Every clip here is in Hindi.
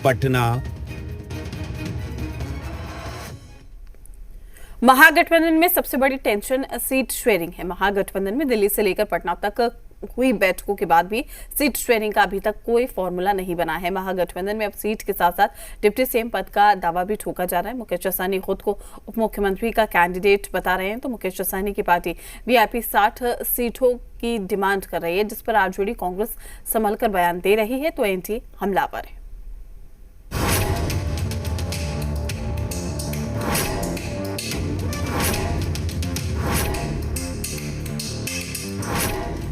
पटना। महागठबंधन में सबसे बड़ी टेंशन सीट शेयरिंग है। महागठबंधन में दिल्ली से लेकर पटना तक हुई बैठकों के बाद भी सीट शेयरिंग का अभी तक कोई फॉर्मूला नहीं बना है। महागठबंधन में अब सीट के साथ साथ डिप्टी सीएम पद का दावा भी ठोका जा रहा है। मुकेश अससानी खुद को उप मुख्यमंत्री का कैंडिडेट बता रहे हैं, तो मुकेश अससानी की पार्टी वीआईपी 60 सीटों की डिमांड कर रही है, जिस पर आरजेडी कांग्रेस संभलकर बयान दे रही है, तो एनटी हमलावर है।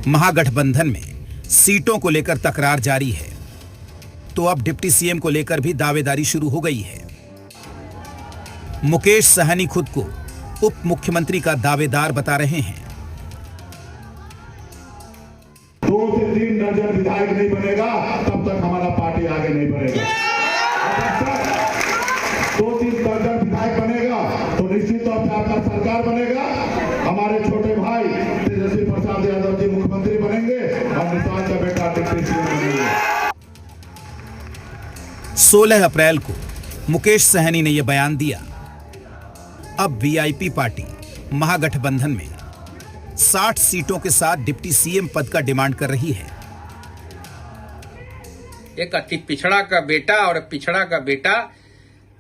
महागठबंधन में सीटों को लेकर तकरार जारी है, तो अब डिप्टी सीएम को लेकर भी दावेदारी शुरू हो गई है। मुकेश सहनी खुद को उप मुख्यमंत्री का दावेदार बता रहे हैं। 2 से 3 दर्जन विधायक नहीं बनेगा तब तक हमारा पार्टी आगे नहीं बढ़ेगा। 2-3 दर्जन विधायक बनेगा तो निश्चित तौर पर आपका सरकार बनेगा। हमारे छोटे भाई तेजस्वी प्रसाद यादव जी मुख्यमंत्री बनेंगे और निषाद का बेटा डिप्टी सीएम बनेंगे। 16 अप्रैल को मुकेश सहनी ने यह बयान दिया। अब वीआईपी पार्टी महागठबंधन में 60 सीटों के साथ डिप्टी सीएम पद का डिमांड कर रही है। एक अति पिछड़ा का बेटा और पिछड़ा का बेटा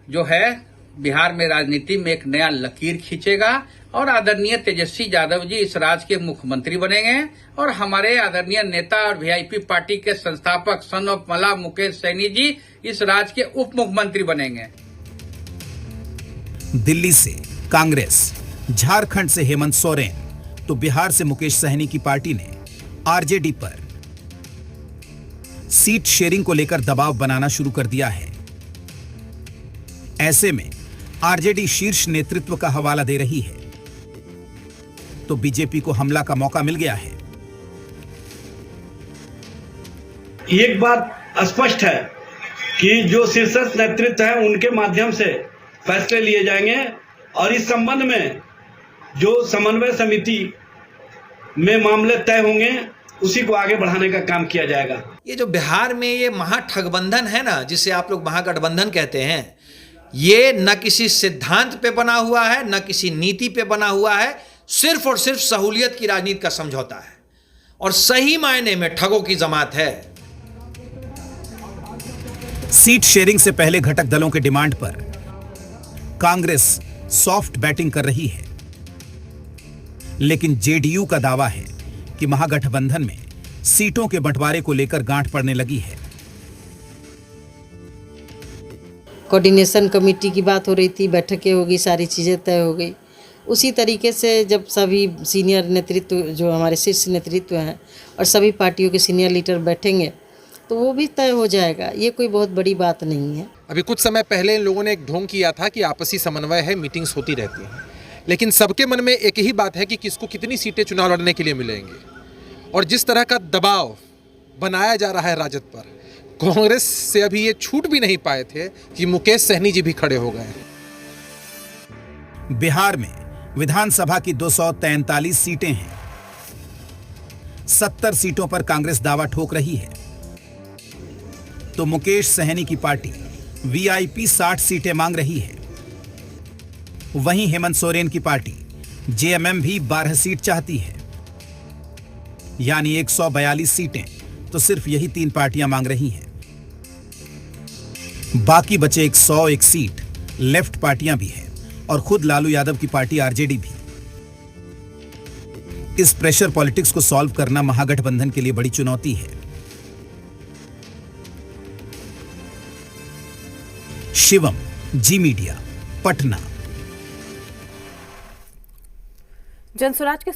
जो है बिहार में राजनीति में एक नया लकीर खींचेगा और आदरणीय तेजस्वी यादव जी इस राज्य के मुख्यमंत्री बनेंगे और हमारे आदरणीय नेता और वीआईपी पार्टी के संस्थापक सन ऑफ मला मुकेश सहनी जी इस राज्य के उप मुख्यमंत्री बनेंगे। दिल्ली से कांग्रेस, झारखंड से हेमंत सोरेन, तो बिहार से मुकेश सहनी की पार्टी ने आरजेडी पर सीट शेयरिंग को लेकर दबाव बनाना शुरू कर दिया है। ऐसे में आरजेडी शीर्ष नेतृत्व का हवाला दे रही है, तो बीजेपी को हमला का मौका मिल गया है। एक बात स्पष्ट है कि जो शीर्ष नेतृत्व है उनके माध्यम से फैसले लिए जाएंगे और इस संबंध में जो समन्वय समिति में मामले तय होंगे उसी को आगे बढ़ाने का काम किया जाएगा। ये जो बिहार में ये महाठगबंधन है ना, जिसे आप लोग महागठबंधन कहते हैं, ये न किसी सिद्धांत पे बना हुआ है, न किसी नीति पे बना हुआ है, सिर्फ और सिर्फ सहूलियत की राजनीति का समझौता है और सही मायने में ठगों की जमात है। सीट शेयरिंग से पहले घटक दलों के डिमांड पर कांग्रेस सॉफ्ट बैटिंग कर रही है, लेकिन जेडीयू का दावा है कि महागठबंधन में सीटों के बंटवारे को लेकर गांठ पड़ने लगी है। कोऑर्डिनेशन कमेटी की बात हो रही थी, बैठकें होगी, सारी चीज़ें तय हो गई। उसी तरीके से जब सभी सीनियर नेतृत्व जो हमारे शीर्ष नेतृत्व हैं और सभी पार्टियों के सीनियर लीडर बैठेंगे तो वो भी तय हो जाएगा। ये कोई बहुत बड़ी बात नहीं है। अभी कुछ समय पहले इन लोगों ने एक ढोंग किया था कि आपसी समन्वय है, मीटिंग्स होती रहती हैं, लेकिन सबके मन में एक ही बात है कि किसको कितनी सीटें चुनाव लड़ने के लिए मिलेंगे। और जिस तरह का दबाव बनाया जा रहा है राजद पर, कांग्रेस से अभी ये छूट भी नहीं पाए थे कि मुकेश सहनी जी भी खड़े हो गए। बिहार में विधानसभा की 243 सीटें हैं। 70 सीटों पर कांग्रेस दावा ठोक रही है, तो मुकेश सहनी की पार्टी वीआईपी 60 सीटें मांग रही है। वहीं हेमंत सोरेन की पार्टी जेएमएम भी 12 सीट चाहती है, यानी 142 सीटें तो सिर्फ यही 3 पार्टियां मांग रही हैं। बाकी बचे 101 सीट लेफ्ट पार्टियां भी हैं और खुद लालू यादव की पार्टी आरजेडी भी। इस प्रेशर पॉलिटिक्स को सॉल्व करना महागठबंधन के लिए बड़ी चुनौती है। शिवम, जी मीडिया, पटना। जनसुराज के